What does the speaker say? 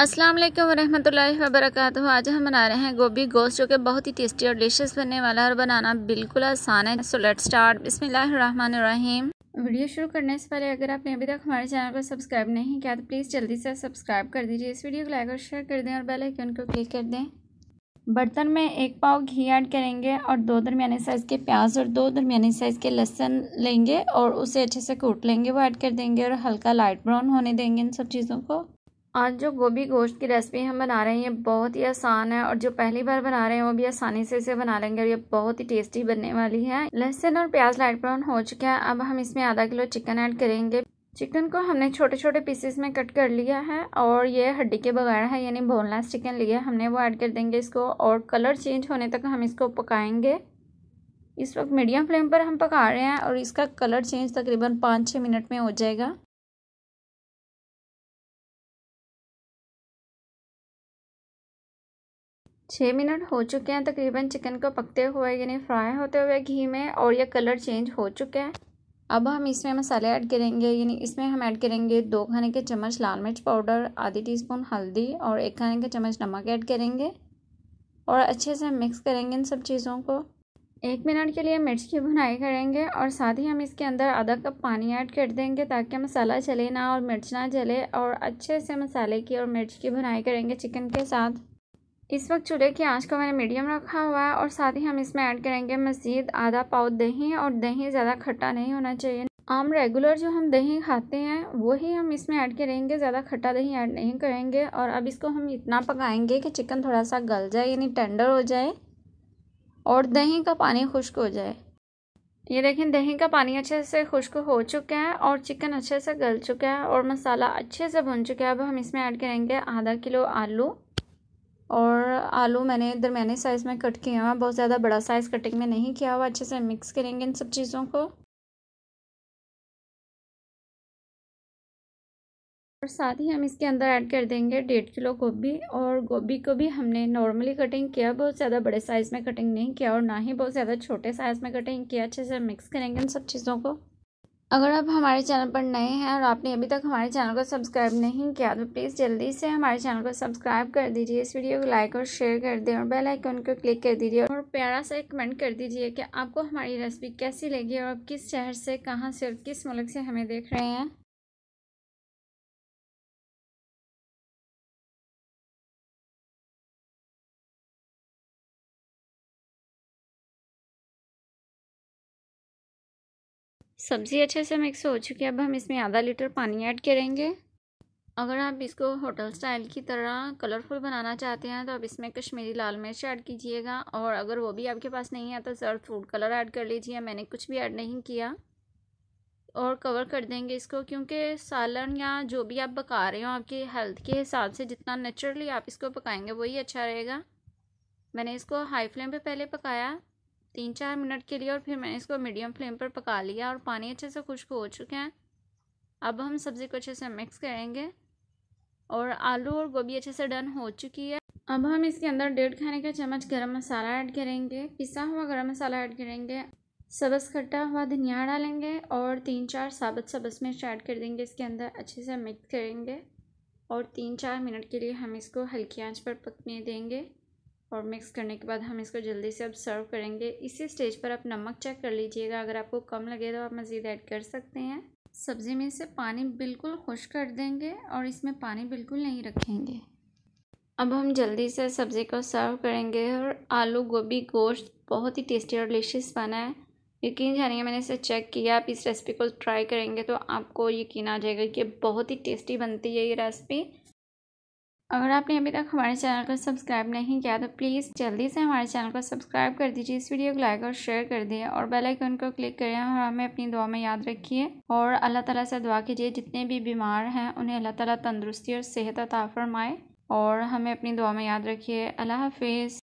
अस्सलाम वालेकुम वरहमतुल्लाहि वबरकातुहू। आज हम बना रहे हैं गोभी गोश्त, जो कि बहुत ही टेस्टी और डिलीशियस बनने वाला है और बनाना बिल्कुल आसान है। So let's start. बिस्मिल्लाहिर्रहमानिर्रहीम। वीडियो शुरू करने से पहले अगर आपने अभी तक हमारे चैनल को सब्सक्राइब नहीं किया तो प्लीज़ जल्दी से सब्सक्राइब कर दीजिए। इस वीडियो को लाइक और शेयर कर दें और बेल आइकन को क्लिक कर दें। बर्तन में 1 पाव घी ऐड करेंगे और 2 दरमियाने साइज़ के प्याज और 2 दरमियाने साइज़ के लहसुन लेंगे और उसे अच्छे से कूट लेंगे। वो ऐड कर देंगे और हल्का लाइट ब्राउन होने देंगे इन सब चीज़ों को। आज जो गोभी गोश्त की रेसिपी हम बना रहे हैं ये बहुत ही आसान है और जो पहली बार बना रहे हैं वो भी आसानी से इसे बना लेंगे और ये बहुत ही टेस्टी बनने वाली है। लहसुन और प्याज लाइट ब्राउन हो चुका है। अब हम इसमें आधा किलो चिकन ऐड करेंगे। चिकन को हमने छोटे छोटे पीसेस में कट कर लिया है और ये हड्डी के बगैर है, यानी बोनलेस चिकन लिया हमने, वो ऐड कर देंगे इसको और कलर चेंज होने तक हम इसको पकाएंगे। इस वक्त मीडियम फ्लेम पर हम पका रहे हैं और इसका कलर चेंज तकरीबन 5-6 मिनट में हो जाएगा। 6 मिनट हो चुके हैं तकरीबन चिकन को पकते हुए, यानी फ्राई होते हुए घी में, और यह कलर चेंज हो चुका है। अब हम इसमें मसाले ऐड करेंगे, यानी इसमें हम ऐड करेंगे 2 खाने के चम्मच लाल मिर्च पाउडर, आधी टीस्पून हल्दी और 1 खाने के चम्मच नमक ऐड करेंगे और अच्छे से मिक्स करेंगे इन सब चीज़ों को। 1 मिनट के लिए मिर्च की भुनाई करेंगे और साथ ही हम इसके अंदर आधा कप पानी ऐड कर देंगे ताकि मसाला जले ना और मिर्च ना जले, और अच्छे से मसाले की और मिर्च की भुनाई करेंगे चिकन के साथ। इस वक्त चूल्हे की आंच को मैंने मीडियम रखा हुआ है और साथ ही हम इसमें ऐड करेंगे मज़ीद आधा पाव दही, और दही ज़्यादा खट्टा नहीं होना चाहिए। आम रेगुलर जो हम दही खाते हैं वही हम इसमें ऐड करेंगे, ज़्यादा खट्टा दही ऐड नहीं करेंगे। और अब इसको हम इतना पकाएंगे कि चिकन थोड़ा सा गल जाए, यानी टेंडर हो जाए और दही का पानी खुश्क हो जाए। ये देखें, दही का पानी अच्छे से खुश्क हो चुका है और चिकन अच्छे से गल चुका है और मसाला अच्छे से भुन चुका है। अब हम इसमें ऐड करेंगे आधा किलो आलू, और आलू मैंने दरमियाने साइज़ में कट किया हुआ, बहुत ज़्यादा बड़ा साइज़ कटिंग में नहीं किया हुआ। अच्छे से मिक्स करेंगे इन सब चीज़ों को और साथ ही हम इसके अंदर ऐड कर देंगे 1.5 किलो गोभी, और गोभी को भी हमने नॉर्मली कटिंग किया, बहुत ज़्यादा बड़े साइज़ में कटिंग नहीं किया और ना ही बहुत ज़्यादा छोटे साइज़ में कटिंग किया। अच्छे से मिक्स करेंगे इन सब चीज़ों को। अगर आप हमारे चैनल पर नए हैं और आपने अभी तक हमारे चैनल को सब्सक्राइब नहीं किया तो प्लीज़ जल्दी से हमारे चैनल को सब्सक्राइब कर दीजिए। इस वीडियो को लाइक और शेयर कर दें और बेल आइकन को क्लिक कर दीजिए और प्यारा सा एक कमेंट कर दीजिए कि आपको हमारी रेसिपी कैसी लगी और आप किस शहर से, कहाँ से और किस मुल्क से हमें देख रहे हैं। सब्ज़ी अच्छे से मिक्स हो चुकी है। अब हम इसमें आधा लीटर पानी ऐड करेंगे। अगर आप इसको होटल स्टाइल की तरह कलरफुल बनाना चाहते हैं तो आप इसमें कश्मीरी लाल मिर्च ऐड कीजिएगा, और अगर वो भी आपके पास नहीं है तो जर्द फूड कलर ऐड कर लीजिए। मैंने कुछ भी ऐड नहीं किया और कवर कर देंगे इसको, क्योंकि सालन या जो भी आप पका रहे हो आपकी हेल्थ के हिसाब से जितना नेचुरली आप इसको पकाएंगे वही अच्छा रहेगा। मैंने इसको हाई फ्लेम पे पहले पकाया 3-4 मिनट के लिए और फिर मैंने इसको मीडियम फ्लेम पर पका लिया और पानी अच्छे से खुश्क हो चुके हैं। अब हम सब्ज़ी को अच्छे से मिक्स करेंगे और आलू और गोभी अच्छे से डन हो चुकी है। अब हम इसके अंदर 1.5 खाने का चम्मच गरम मसाला ऐड करेंगे, पिसा हुआ गरम मसाला ऐड करेंगे, सब्ज़ कटा हुआ धनिया डालेंगे और 3-4 साबुत सब्ज़ मिर्च ऐड कर देंगे इसके अंदर। अच्छे से मिक्स करेंगे और 3-4 मिनट के लिए हम इसको हल्की आंच पर पकने देंगे और मिक्स करने के बाद हम इसको जल्दी से अब सर्व करेंगे। इसी स्टेज पर आप नमक चेक कर लीजिएगा, अगर आपको कम लगे तो आप मज़ीद ऐड कर सकते हैं। सब्ज़ी में से पानी बिल्कुल खुश्क कर देंगे और इसमें पानी बिल्कुल नहीं रखेंगे। अब हम जल्दी से सब्ज़ी को सर्व करेंगे और आलू गोभी गोश्त बहुत ही टेस्टी और डिलीशियस बना है। यकीन जानिए, मैंने इसे चेक किया। आप इस रेसिपी को ट्राई करेंगे तो आपको यकीन आ जाएगा कि बहुत ही टेस्टी बनती है ये रेसिपी। अगर आपने अभी तक हमारे चैनल को सब्सक्राइब नहीं किया तो प्लीज़ जल्दी से हमारे चैनल को सब्सक्राइब कर दीजिए। इस वीडियो को लाइक और शेयर कर दिए और बेल आइकन को क्लिक करें और हमें अपनी दुआ में याद रखिए। और अल्लाह ताला से दुआ कीजिए जितने भी बीमार हैं उन्हें अल्लाह ताला तंदुरुस्ती और सेहत अता फरमाए, और हमें अपनी दुआ में याद रखिए। अल्लाह हाफिज़।